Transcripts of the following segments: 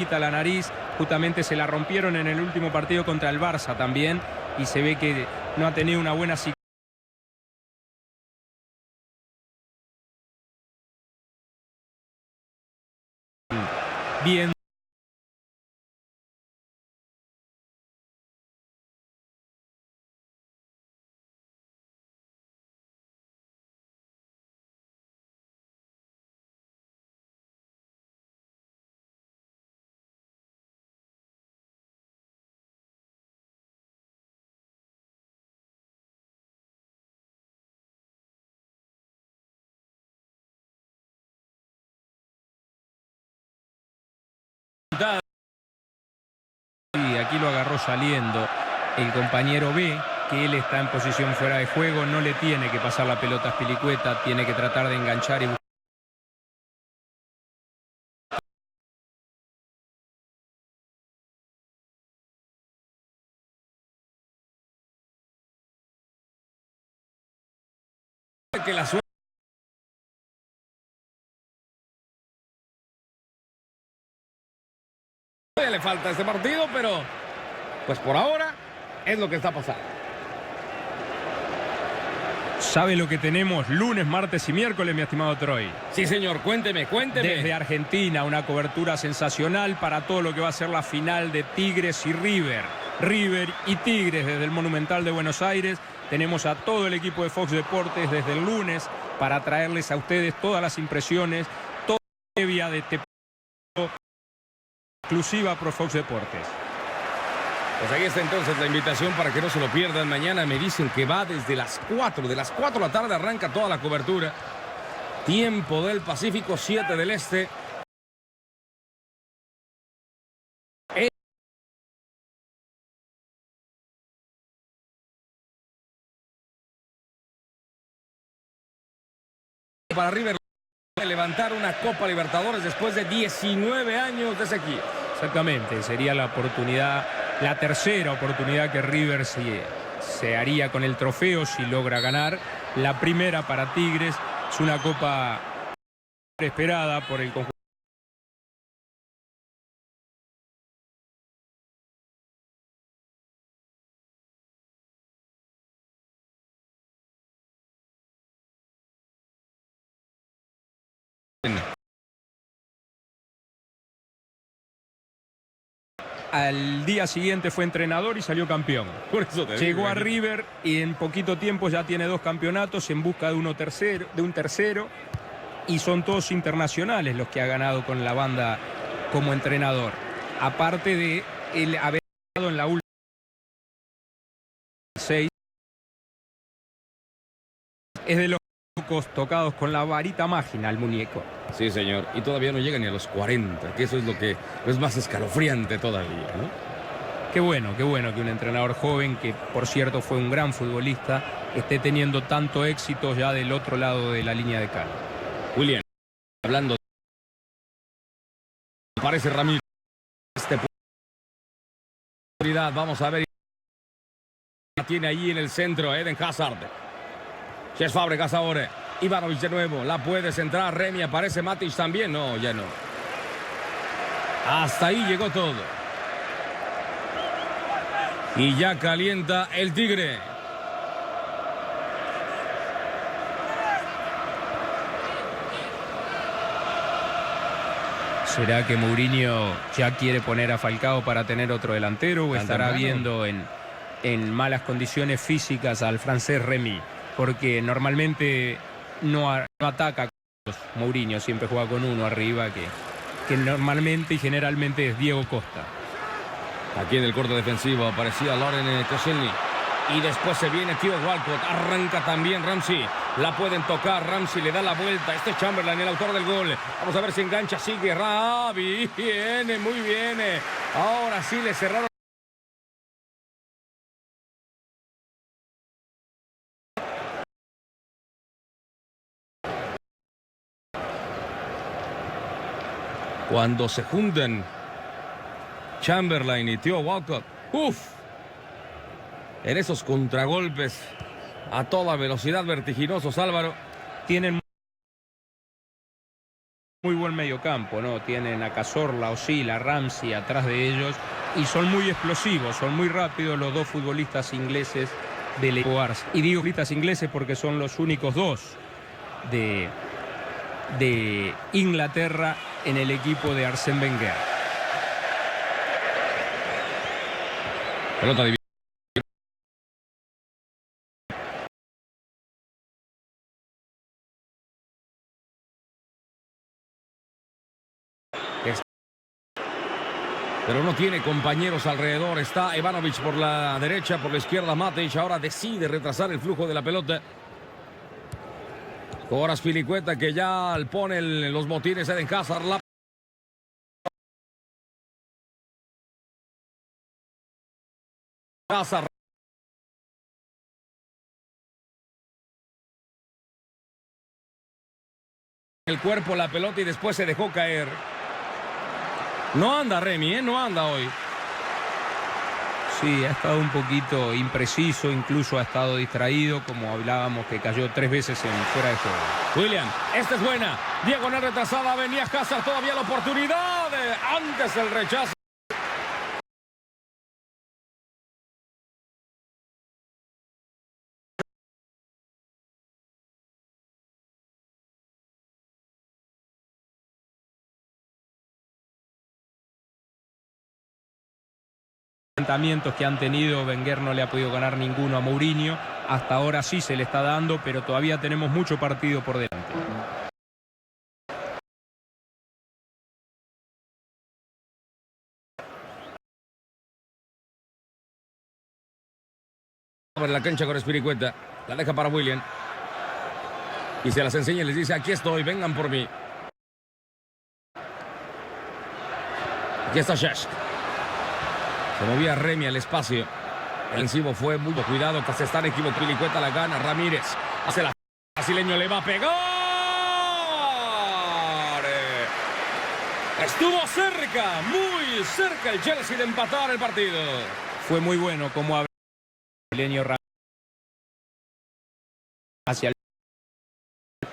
la nariz, justamente se la rompieron en el último partido contra el Barça también, y se ve que no ha tenido una buena psicología. Bien. Y aquí lo agarró saliendo el compañero B, que él está en posición fuera de juego, no le tiene que pasar la pelota a Azpilicueta, tiene que tratar de enganchar y buscar. Que la suerte le falta a este partido, pero pues por ahora es lo que está pasando. ¿Sabe lo que tenemos lunes, martes y miércoles, mi estimado Troy? Sí, señor, cuénteme. Desde Argentina, una cobertura sensacional para todo lo que va a ser la final de Tigres y River. River y Tigres desde el Monumental de Buenos Aires. Tenemos a todo el equipo de Fox Deportes desde el lunes para traerles a ustedes todas las impresiones, toda la previa de este partido exclusiva por Fox Deportes. Pues ahí está entonces la invitación para que no se lo pierdan. Mañana me dicen que va desde las 4. De las 4 de la tarde arranca toda la cobertura. Tiempo del Pacífico, 7 del Este. Para River levantar una Copa Libertadores después de 19 años de sequía. Exactamente, sería la oportunidad, la tercera oportunidad que River se haría con el trofeo si logra ganar. La primera para Tigres, es una copa esperada por el conjunto. Al día siguiente fue entrenador y salió campeón. Por eso te Llegó digo, a River y en poquito tiempo ya tiene 2 campeonatos en busca de un tercero, y son todos internacionales los que ha ganado con la banda como entrenador. Aparte de el haber ganado en la última 6, es de los pocos tocados con la varita mágica al muñeco. Sí, señor. Y todavía no llega ni a los 40, que eso es lo que es más escalofriante todavía, ¿no? Qué bueno que un entrenador joven, que por cierto fue un gran futbolista, esté teniendo tanto éxito ya del otro lado de la línea de cal. William, hablando de... Parece Ramírez. Vamos a ver. Tiene ahí en el centro Eden Hazard. Cesc Fábregas ahora. Ivanovic de nuevo, la puede centrar, Remy, aparece Matic también, no, ya no. Hasta ahí llegó todo. Y ya calienta el Tigre. ¿Será que Mourinho ya quiere poner a Falcao para tener otro delantero o estará viendo en malas condiciones físicas al francés Remy? Porque normalmente no ataca a Mourinho, siempre juega con uno arriba que normalmente y generalmente es Diego Costa. Aquí en el corte defensivo aparecía Loren Koscielny. Y después se viene Theo Walcott. Arranca también Ramsey. La pueden tocar. Ramsey le da la vuelta. Este es Chamberlain, el autor del gol. Vamos a ver si engancha. Sigue viene, muy bien. Ahora sí le cerraron. Cuando se juntan Chamberlain y Theo Walcott, en esos contragolpes a toda velocidad, vertiginosos, Álvaro. Tienen muy muy buen mediocampo, ¿no? Tienen a Cazorla, Özil, a Ramsey atrás de ellos y son muy explosivos, son muy rápidos los dos futbolistas ingleses del equipo Arsenal. Y digo futbolistas ingleses porque son los únicos dos de Inglaterra en el equipo de Arsène Wenger. Pelota dividida. Pero no tiene compañeros alrededor. Está Ivanovic por la derecha, por la izquierda Matic. Ahora decide retrasar el flujo de la pelota. Ahora Spilicueta que ya pone los botines. Eden Hazard. Hazard. El cuerpo, la pelota y después se dejó caer. No anda Remy, no anda hoy. Sí, ha estado un poquito impreciso, incluso ha estado distraído, como hablábamos que cayó 3 veces en fuera de juego. William, esta es buena. Diagonal retrasada, venía Hazard, todavía la oportunidad. Antes el rechazo. Que han tenido, Wenger no le ha podido ganar ninguno a Mourinho. Hasta ahora sí se le está dando, pero todavía tenemos mucho partido por delante. Abre la cancha con Spilicueta, la deja para William y se las enseña y les dice: aquí estoy, vengan por mí. Aquí está Cesc. Se movía Remy al espacio. El encima fue muy cuidado, que se están equivocando. Spilicueta la gana, Ramírez hace la brasileño, le va a pegar. Estuvo cerca, muy cerca el Chelsea de empatar el partido. Fue muy bueno como abre el brasileño hacia el...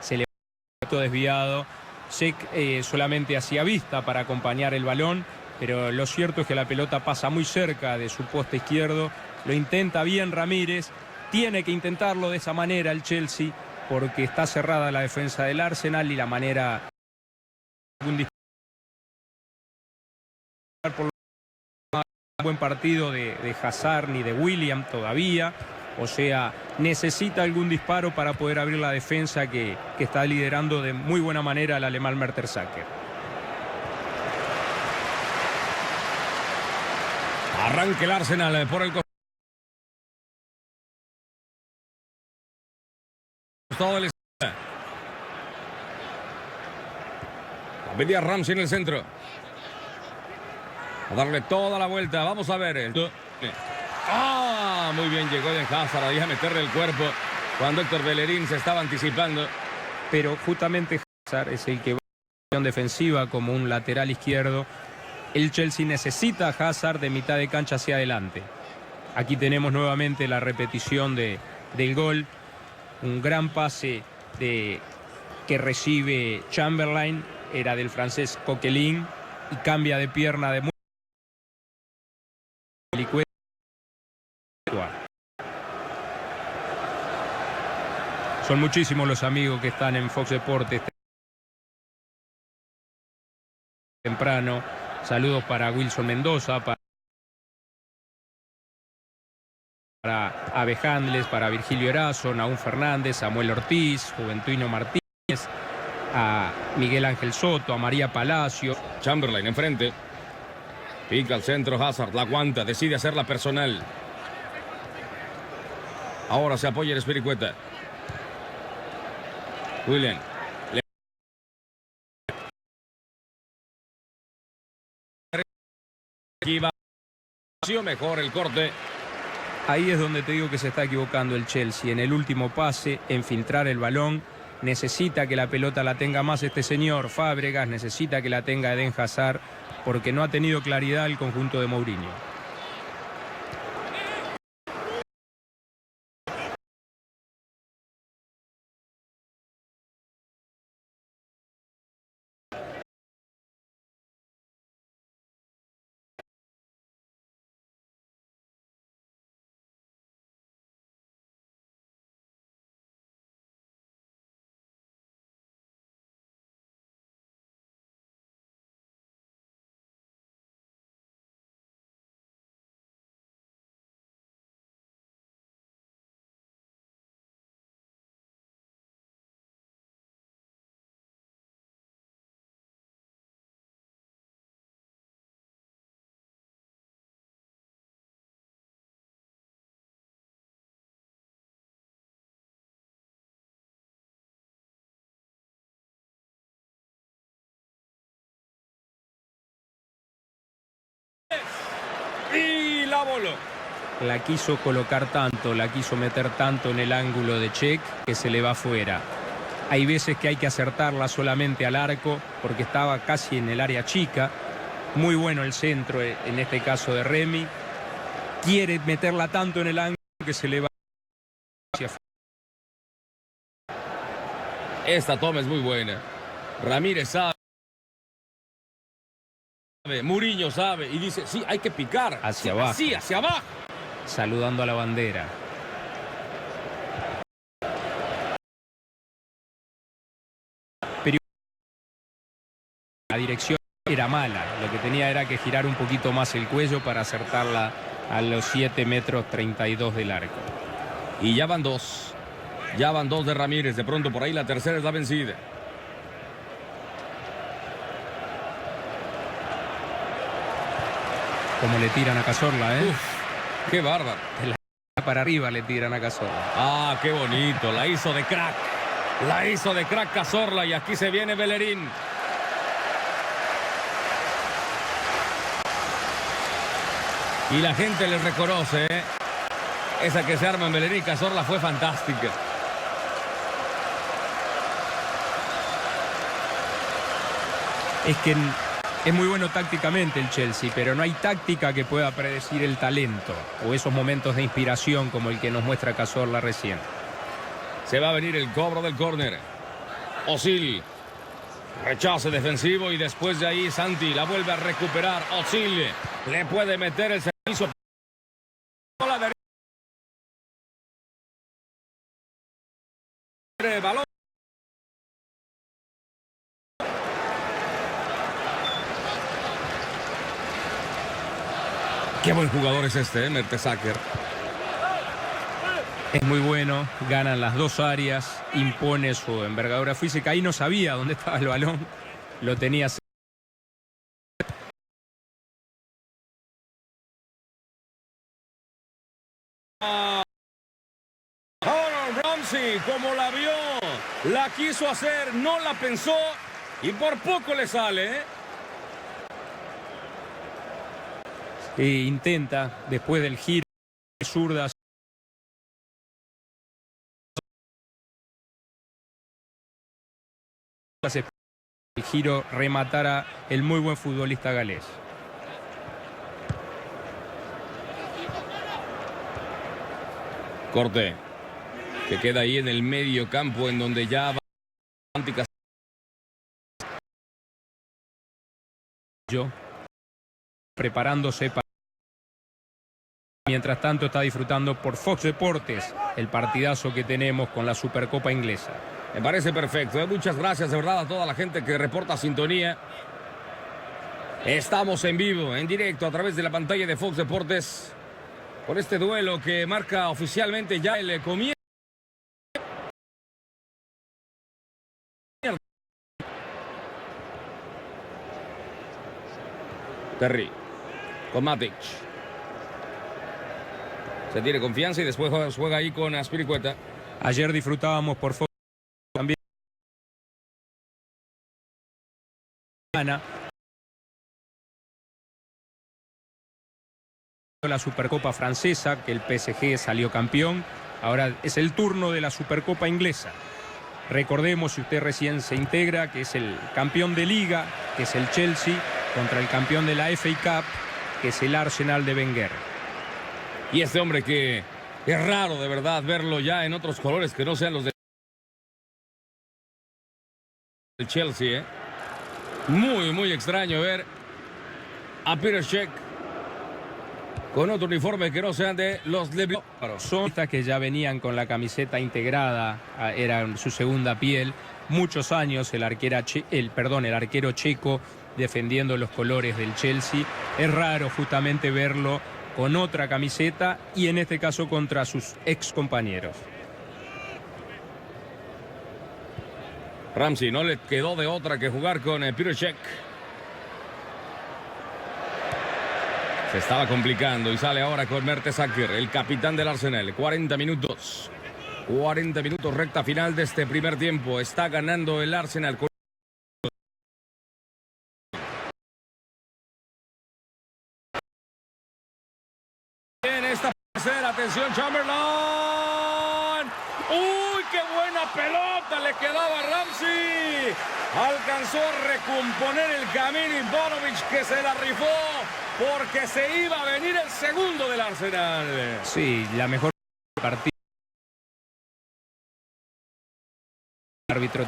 Se le ha desviado. Cesc solamente hacía vista para acompañar el balón, pero lo cierto es que la pelota pasa muy cerca de su poste izquierdo. Lo intenta bien Ramírez, tiene que intentarlo de esa manera el Chelsea, porque está cerrada la defensa del Arsenal y la manera un buen partido de Hazard ni de William todavía. O sea, necesita algún disparo para poder abrir la defensa que está liderando de muy buena manera el alemán Mertesacker. Arranque el Arsenal por el costado del... Venía Ramsey en el centro. A darle toda la vuelta. Vamos a ver. Muy bien, llegó Eden Hazard ahí a meterle el cuerpo cuando Héctor Bellerín se estaba anticipando. Pero justamente Hazard es el que va en defensiva como un lateral izquierdo. El Chelsea necesita a Hazard de mitad de cancha hacia adelante. Aquí tenemos nuevamente la repetición del gol. Un gran pase que recibe Chamberlain. Era del francés Coquelin y cambia de pierna de muy... Son muchísimos los amigos que están en Fox Deportes temprano. Saludos para Wilson Mendoza, para Abe Handles, para Virgilio Erazo, Naún Fernández, Samuel Ortiz, Juventino Martínez, a Miguel Ángel Soto, a María Palacio. Chamberlain enfrente. Pica al centro, Hazard la aguanta, decide hacerla personal. Ahora se apoya el Spilicueta. William. Mejor el corte. Ahí es donde te digo que se está equivocando el Chelsea. En el último pase, en filtrar el balón. Necesita que la pelota la tenga más este señor Fábregas. Necesita que la tenga Eden Hazard, porque no ha tenido claridad el conjunto de Mourinho. Diavolo. La quiso colocar tanto, la quiso meter tanto en el ángulo de Cech que se le va afuera. Hay veces que hay que acertarla solamente al arco porque estaba casi en el área chica. Muy bueno el centro, en este caso de Remy. Quiere meterla tanto en el ángulo que se le va hacia afuera. Esta toma es muy buena. Ramírez sabe. Mourinho sabe y dice, sí, hay que picar. Hacia abajo. Sí, hacia abajo. Saludando a la bandera. Pero la dirección era mala. Lo que tenía era que girar un poquito más el cuello para acertarla a los 7 metros 32 del arco. Y ya van dos. Ya van dos de Ramírez. De pronto por ahí la tercera es la vencida. Como le tiran a Cazorla, ¿eh? Uf, qué bárbaro. Para arriba le tiran a Cazorla. Ah, qué bonito. La hizo de crack. La hizo de crack Cazorla. Y aquí se viene Bellerín. Y la gente les reconoce, ¿eh? Esa que se arma en Bellerín Cazorla fue fantástica. Es que es muy bueno tácticamente el Chelsea, pero no hay táctica que pueda predecir el talento o esos momentos de inspiración como el que nos muestra Cazorla recién. Se va a venir el cobro del córner. Özil. Rechace defensivo y después de ahí Santi la vuelve a recuperar. Özil le puede meter el servicio. Balón. Qué buen jugador es este, Mertesacker. Es muy bueno, ganan las dos áreas, impone su envergadura física. Ahí no sabía dónde estaba el balón, lo tenía. Ramsey, como la vio, la quiso hacer, no la pensó y por poco le sale, ¿eh? Intenta, después del giro, zurda. El giro rematara el muy buen futbolista galés. Corte, que queda ahí en el medio campo en donde ya va preparándose para... Mientras tanto está disfrutando por Fox Deportes el partidazo que tenemos con la Supercopa Inglesa. Me parece perfecto, ¿eh? Muchas gracias de verdad a toda la gente que reporta sintonía. Estamos en vivo, en directo a través de la pantalla de Fox Deportes con este duelo que marca oficialmente ya el comienzo. Terry con Matic. Se tiene confianza y después juega ahí con Azpilicueta. Ayer disfrutábamos por Fox también la Supercopa francesa, que el PSG salió campeón. Ahora es el turno de la Supercopa inglesa. Recordemos, si usted recién se integra, que es el campeón de Liga, que es el Chelsea, contra el campeón de la FA Cup, que es el Arsenal de Wenger. Y este hombre que es raro de verdad verlo ya en otros colores que no sean los del Chelsea, ¿eh? Muy extraño ver a Peter Cech con otro uniforme que no sean de los de... Son estas que ya venían con la camiseta integrada, era su segunda piel. Muchos años el arquero checo defendiendo los colores del Chelsea. Es raro justamente verlo con otra camiseta y en este caso contra sus ex compañeros. Ramsey no le quedó de otra que jugar con Peter Cech. Se estaba complicando y sale ahora con Mertesacker, el capitán del Arsenal. 40 minutos. 40 minutos recta final de este primer tiempo. Está ganando el Arsenal con Atención, Chamberlain. ¡Uy, qué buena pelota le quedaba a Ramsey! Alcanzó a recomponer el camino Ivanovic, que se la rifó porque se iba a venir el segundo del Arsenal. Sí, la mejor partida. Árbitro.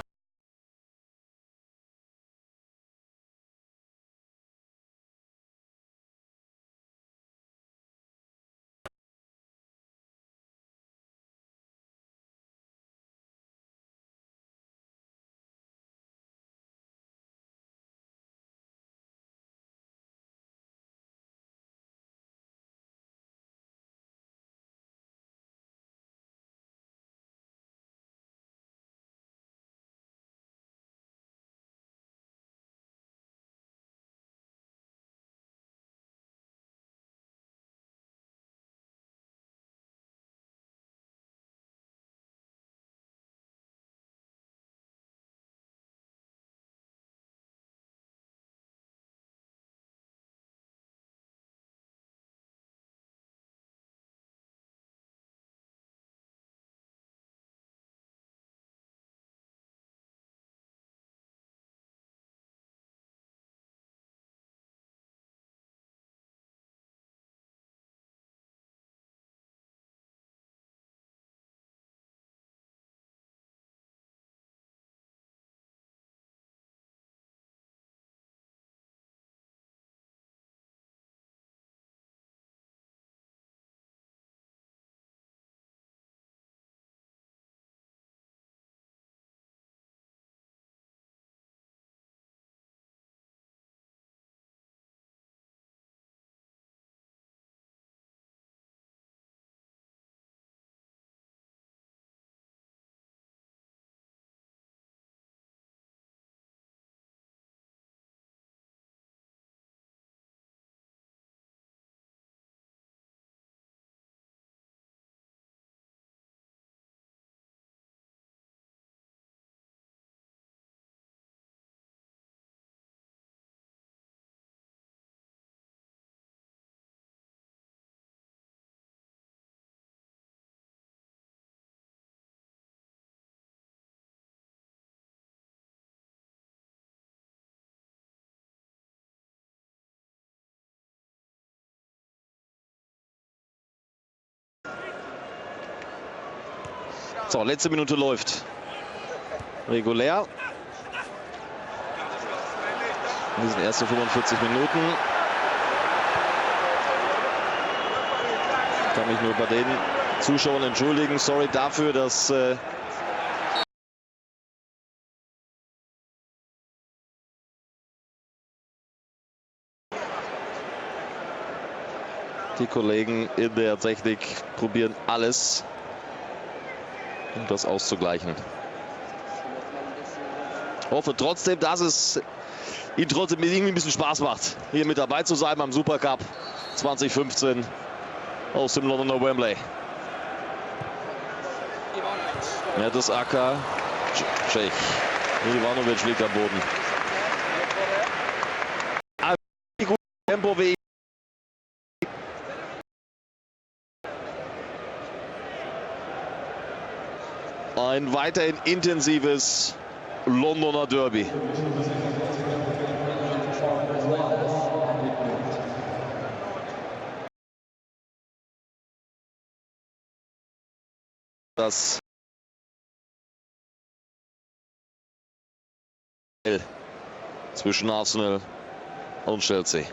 So, letzte Minute läuft. Regulär. Das sind erste 45 Minuten. Ich kann mich nur bei den Zuschauern entschuldigen. Sorry dafür, dass die Kollegen in der Technik probieren alles, um das auszugleichen. Ich hoffe trotzdem, dass es Ihnen trotzdem irgendwie ein bisschen Spaß macht, hier mit dabei zu sein beim Supercup 2015 aus dem Londoner Wembley. Mertesacker, Cech. Ivanovic liegt am Boden. Tempo wie ein weiterhin intensives Londoner Derby. Das zwischen Arsenal und Chelsea.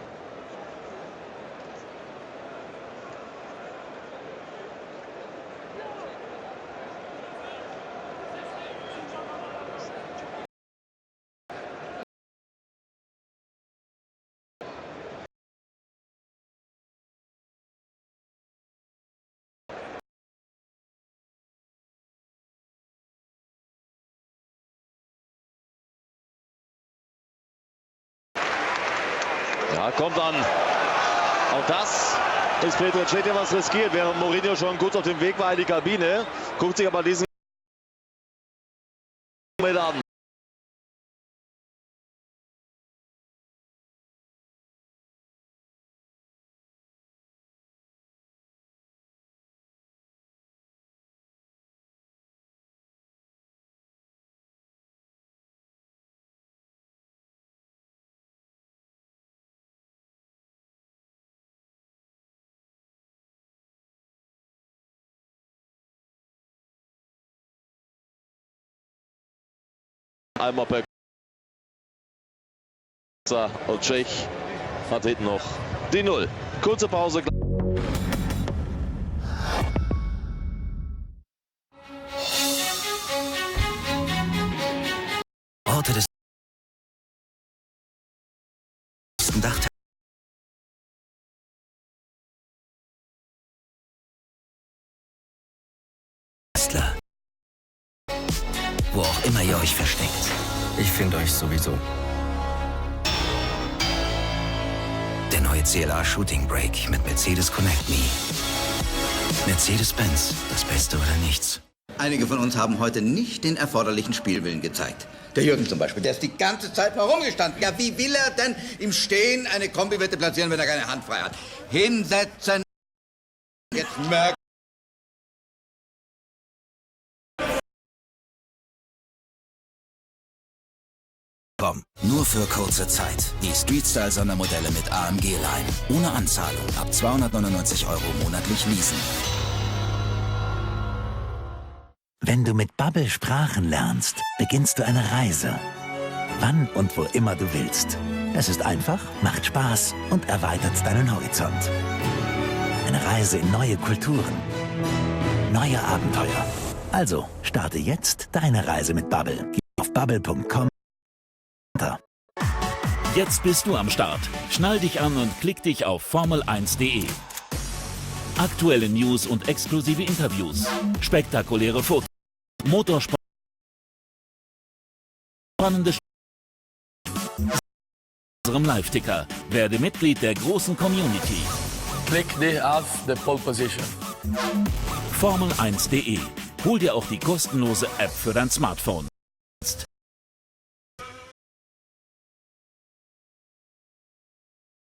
Ja, kommt an. Auch das ist Petr Cech, der was riskiert, während Mourinho schon kurz auf dem Weg war in die Kabine. Guckt sich aber diesen mit an. Einmal per und Tschech hat hinten noch die 0. Kurze Pause. Orte des Dach. Wo auch immer ihr euch versteckt. Ich finde euch sowieso. Der neue CLA Shooting Brake mit Mercedes Connect Me. Mercedes-Benz, das Beste oder nichts. Einige von uns haben heute nicht den erforderlichen Spielwillen gezeigt. Der Jürgen zum Beispiel, der ist die ganze Zeit nur rumgestanden. Ja, wie will er denn im Stehen eine Kombi-Wette platzieren, wenn er keine Hand frei hat? Hinsetzen! Jetzt merkt. Nur für kurze Zeit. Die Street-Style-Sondermodelle mit AMG-Line. Ohne Anzahlung. Ab 299 € monatlich leasen. Wenn du mit Bubble Sprachen lernst, beginnst du eine Reise. Wann und wo immer du willst. Es ist einfach, macht Spaß und erweitert deinen Horizont. Eine Reise in neue Kulturen. Neue Abenteuer. Also, starte jetzt deine Reise mit Bubble. Geh auf bubble.com. Jetzt bist du am Start. Schnall dich an und klick dich auf Formel1.de. Aktuelle News und exklusive Interviews. Spektakuläre Fotos. Motorsport. Spannende unserem Live-Ticker. Werde Mitglied der großen Community. Click dich auf the pole position. Formel1.de. Hol dir auch die kostenlose App für dein Smartphone.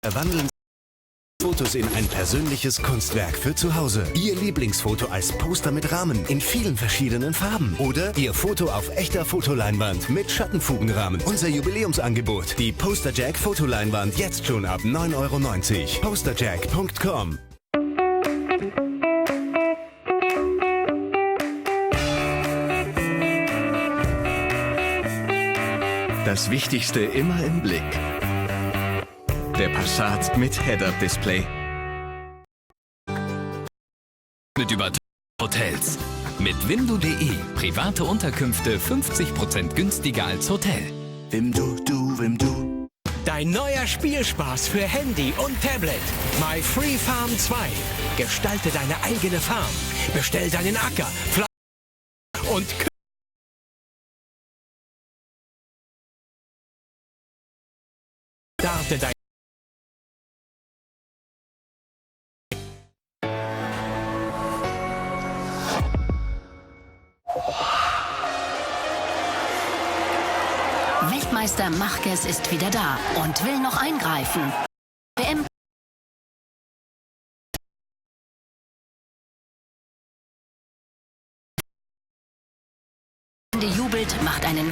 Verwandeln Fotos in ein persönliches Kunstwerk für zu Hause. Ihr Lieblingsfoto als Poster mit Rahmen in vielen verschiedenen Farben. Oder Ihr Foto auf echter Fotoleinwand mit Schattenfugenrahmen. Unser Jubiläumsangebot. Die Posterjack Fotoleinwand jetzt schon ab 9,90 €. Posterjack.com. Das Wichtigste immer im Blick. Der Passat mit Head-Up-Display. Mit über Hotels. Mit Windu.de. Private Unterkünfte 50% günstiger als Hotel. Windu. Dein neuer Spielspaß für Handy und Tablet. My Free Farm 2. Gestalte deine eigene Farm. Bestell deinen Acker, und starte dein Weltmeister Marquez ist wieder da und will noch eingreifen. WM jubelt, macht einen